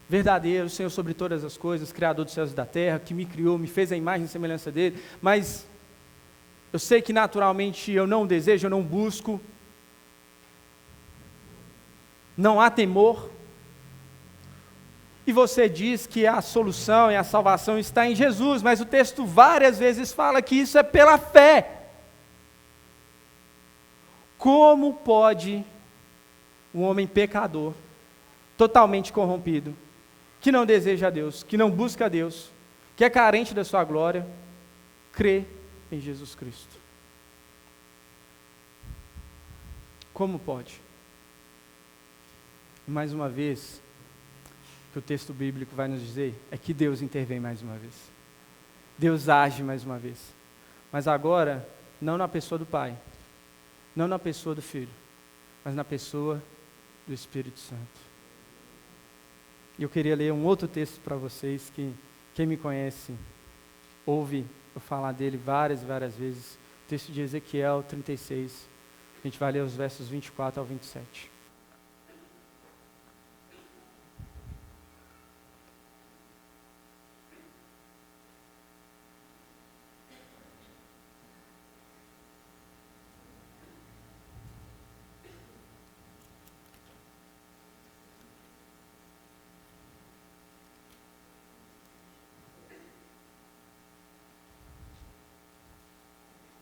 verdadeiro, Senhor sobre todas as coisas, Criador dos céus e da terra, que me criou, me fez a imagem e semelhança dele, mas eu sei que naturalmente eu não desejo, eu não busco, não há temor. E você diz que a solução e a salvação está em Jesus, mas o texto várias vezes fala que isso é pela fé. Como pode um homem pecador totalmente corrompido, que não deseja a Deus, que não busca a Deus, que é carente da sua glória, crê em Jesus Cristo. Como pode? Mais uma vez, o que o texto bíblico vai nos dizer é que Deus intervém mais uma vez. Deus age mais uma vez. Mas agora, não na pessoa do Pai, não na pessoa do Filho, mas na pessoa do Espírito Santo. E eu queria ler um outro texto para vocês, que quem me conhece ouve eu falar dele várias e várias vezes. O texto de Ezequiel 36. A gente vai ler os versos 24 ao 27.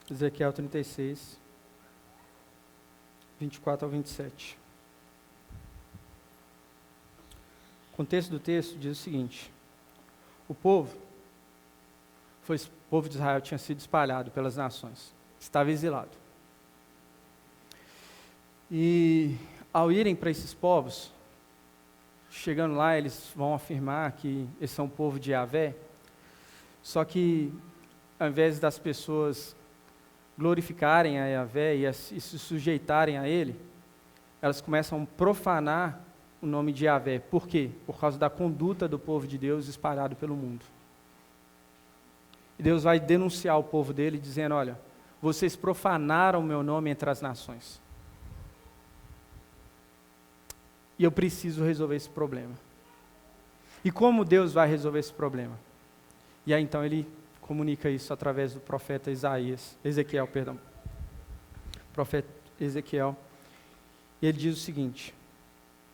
Ezequiel 36, 24 ao 27. O contexto do texto diz o seguinte: o povo de Israel tinha sido espalhado pelas nações, estava exilado. E ao irem para esses povos, chegando lá, eles vão afirmar que eles são o povo de Yahvé, só que ao invés das pessoas glorificarem a Yahvé e se sujeitarem a Ele, elas começam a profanar o nome de Yahvé. Por quê? Por causa da conduta do povo de Deus espalhado pelo mundo. E Deus vai denunciar o povo dele, dizendo: olha, vocês profanaram o meu nome entre as nações. E eu preciso resolver esse problema. E como Deus vai resolver esse problema? E aí então ele comunica isso através do profeta Ezequiel. Profeta Ezequiel. E ele diz o seguinte,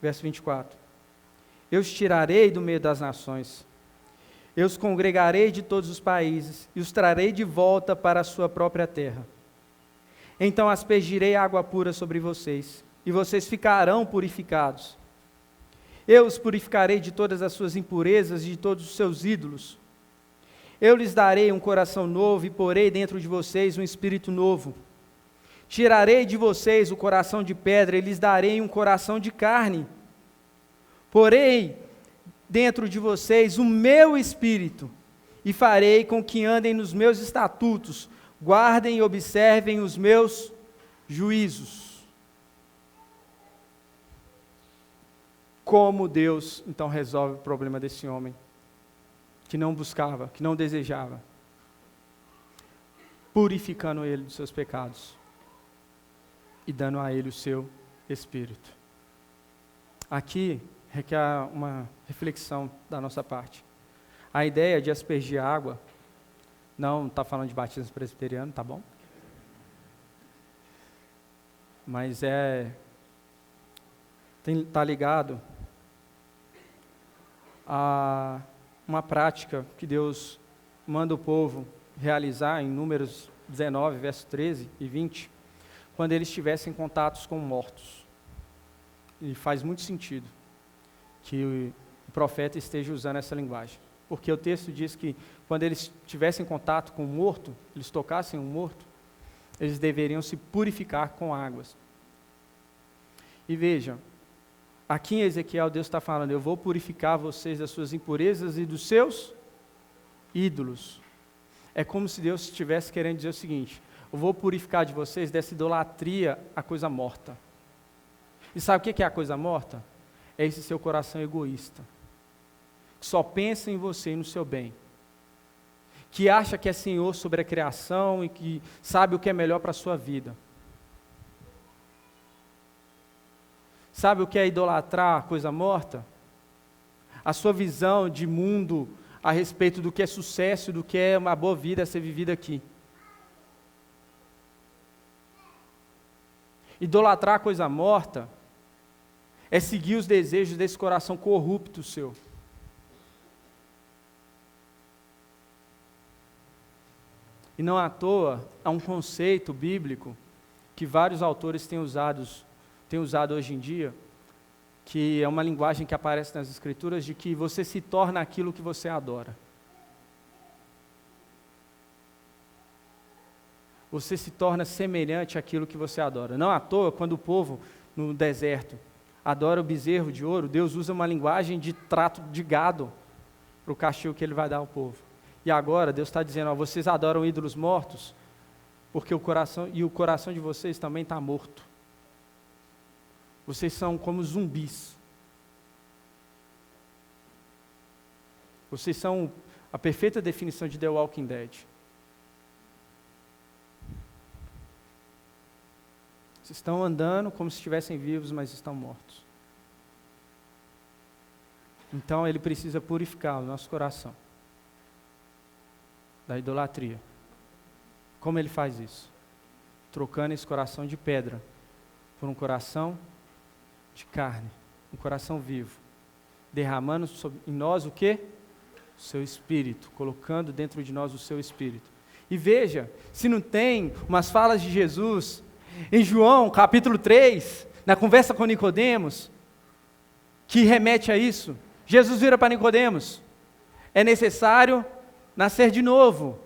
verso 24: eu os tirarei do meio das nações, eu os congregarei de todos os países, e os trarei de volta para a sua própria terra. Então aspergirei água pura sobre vocês, e vocês ficarão purificados. Eu os purificarei de todas as suas impurezas e de todos os seus ídolos. Eu lhes darei um coração novo e porei dentro de vocês um espírito novo. Tirarei de vocês o coração de pedra e lhes darei um coração de carne. Porei dentro de vocês o meu espírito e farei com que andem nos meus estatutos, guardem e observem os meus juízos. Como Deus então resolve o problema desse homem que não buscava, que não desejava? Purificando ele dos seus pecados e dando a ele o seu espírito. Aqui requer uma reflexão da nossa parte. A ideia de aspergir água, não está falando de batismo presbiteriano, tá bom? Mas está ligado a uma prática que Deus manda o povo realizar em Números 19, verso 13 e 20, quando eles tivessem contatos com mortos. E faz muito sentido que o profeta esteja usando essa linguagem, porque o texto diz que quando eles tivessem contato com um morto, eles tocassem um morto, eles deveriam se purificar com águas. E vejam, aqui em Ezequiel, Deus está falando: eu vou purificar vocês das suas impurezas e dos seus ídolos. É como se Deus estivesse querendo dizer o seguinte: eu vou purificar de vocês dessa idolatria à coisa morta. E sabe o que é a coisa morta? É esse seu coração egoísta, que só pensa em você e no seu bem, que acha que é senhor sobre a criação e que sabe o que é melhor para a sua vida. Sabe o que é idolatrar a coisa morta? A sua visão de mundo a respeito do que é sucesso, do que é uma boa vida a ser vivida aqui. Idolatrar a coisa morta é seguir os desejos desse coração corrupto seu. E não à toa, há um conceito bíblico que vários autores têm usado hoje em dia, que é uma linguagem que aparece nas Escrituras, de que você se torna aquilo que você adora. Você se torna semelhante àquilo que você adora. Não à toa, quando o povo no deserto adora o bezerro de ouro, Deus usa uma linguagem de trato de gado para o castigo que Ele vai dar ao povo. E agora Deus está dizendo, vocês adoram ídolos mortos, porque o coração de vocês também está morto. Vocês são como zumbis. Vocês são a perfeita definição de The Walking Dead. Vocês estão andando como se estivessem vivos, mas estão mortos. Então Ele precisa purificar o nosso coração da idolatria. Como Ele faz isso? Trocando esse coração de pedra por um coração de carne, um coração vivo, derramando em nós o quê? O seu Espírito, colocando dentro de nós o seu Espírito. E veja, se não tem umas falas de Jesus, em João capítulo 3, na conversa com Nicodemos, que remete a isso, Jesus vira para Nicodemos, é necessário nascer de novo.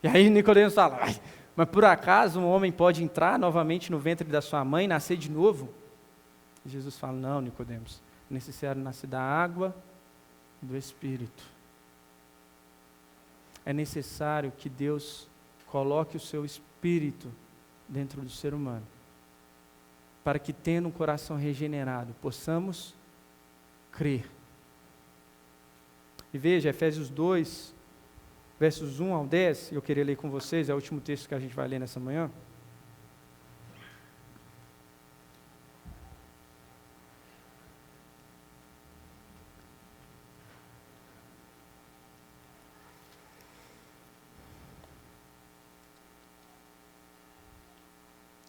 E aí Nicodemos fala, mas por acaso um homem pode entrar novamente no ventre da sua mãe e nascer de novo? E Jesus fala, não, Nicodemos, é necessário nascer da água e do Espírito. É necessário que Deus coloque o seu Espírito dentro do ser humano, para que, tendo um coração regenerado, possamos crer. E veja, Efésios 2, versos 1 ao 10, eu queria ler com vocês, é o último texto que a gente vai ler nessa manhã.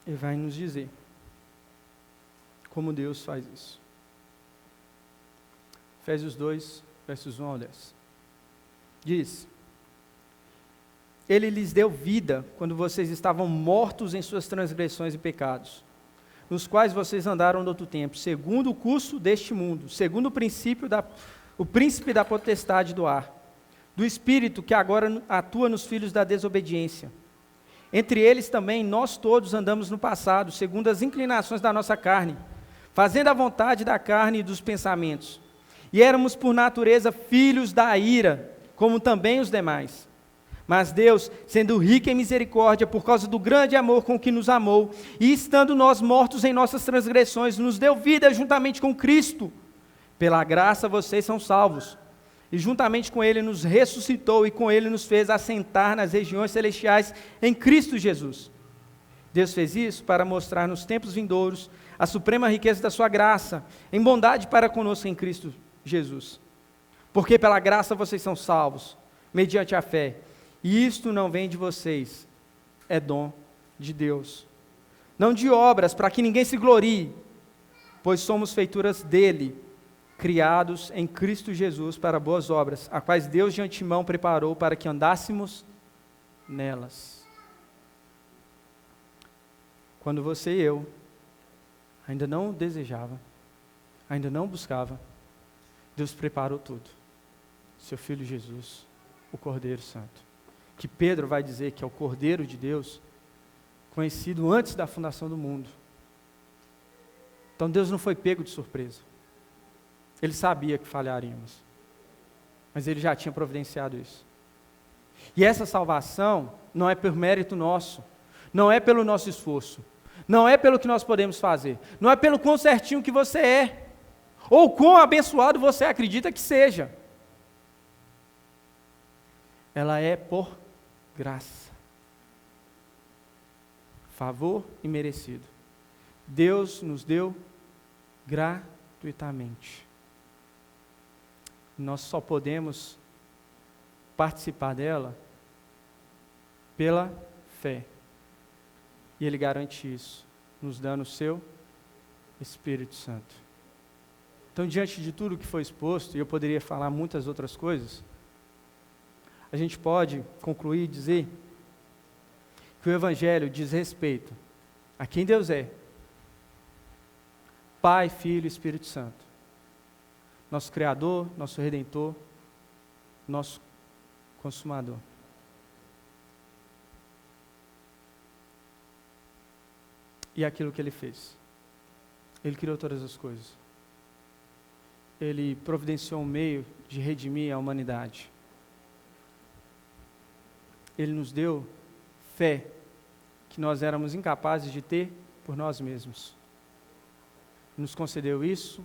Ele vai nos dizer como Deus faz isso. Efésios 2, versos 1 ao 10. Diz: Ele lhes deu vida quando vocês estavam mortos em suas transgressões e pecados, nos quais vocês andaram no outro tempo, segundo o curso deste mundo, segundo o príncipe da potestade do ar, do espírito que agora atua nos filhos da desobediência. Entre eles também nós todos andamos no passado, segundo as inclinações da nossa carne, fazendo a vontade da carne e dos pensamentos. E éramos por natureza filhos da ira, como também os demais. Mas Deus, sendo rico em misericórdia, por causa do grande amor com que nos amou, e estando nós mortos em nossas transgressões, nos deu vida juntamente com Cristo. Pela graça vocês são salvos. E juntamente com Ele nos ressuscitou e com Ele nos fez assentar nas regiões celestiais em Cristo Jesus. Deus fez isso para mostrar nos tempos vindouros a suprema riqueza da sua graça, em bondade para conosco em Cristo Jesus. Porque pela graça vocês são salvos, mediante a fé. E isto não vem de vocês, é dom de Deus. Não de obras, para que ninguém se glorie, pois somos feituras dele, criados em Cristo Jesus para boas obras, a quais Deus de antemão preparou para que andássemos nelas. Quando você e eu ainda não desejava, ainda não buscava, Deus preparou tudo. Seu Filho Jesus, o Cordeiro Santo, que Pedro vai dizer que é o Cordeiro de Deus, conhecido antes da fundação do mundo. Então Deus não foi pego de surpresa. Ele sabia que falharíamos, mas Ele já tinha providenciado isso. E essa salvação não é por mérito nosso, não é pelo nosso esforço, não é pelo que nós podemos fazer, não é pelo quão certinho que você é, ou quão abençoado você acredita que seja. Ela é por graça, favor imerecido. Deus nos deu gratuitamente. Nós só podemos participar dela pela fé. E Ele garante isso, nos dando o seu Espírito Santo. Então, diante de tudo que foi exposto, e eu poderia falar muitas outras coisas, a gente pode concluir e dizer que o Evangelho diz respeito a quem Deus é, Pai, Filho e Espírito Santo. Nosso Criador, nosso Redentor, nosso Consumador. E aquilo que Ele fez. Ele criou todas as coisas. Ele providenciou um meio de redimir a humanidade. Ele nos deu fé que nós éramos incapazes de ter por nós mesmos. Nos concedeu isso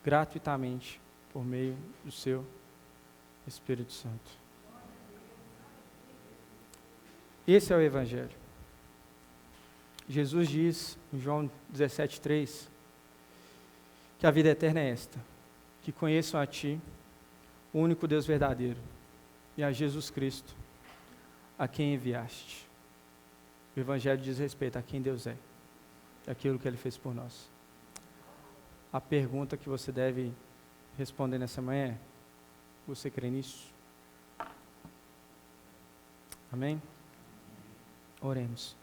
gratuitamente por meio do seu Espírito Santo. Esse é o Evangelho. Jesus diz em João 17:3 que a vida eterna é esta: que conheçam a Ti, o único Deus verdadeiro, e a Jesus Cristo, a quem enviaste. O Evangelho diz respeito a quem Deus é, e aquilo que Ele fez por nós. A pergunta que você deve responder nessa manhã é: você crê nisso? Amém? Oremos.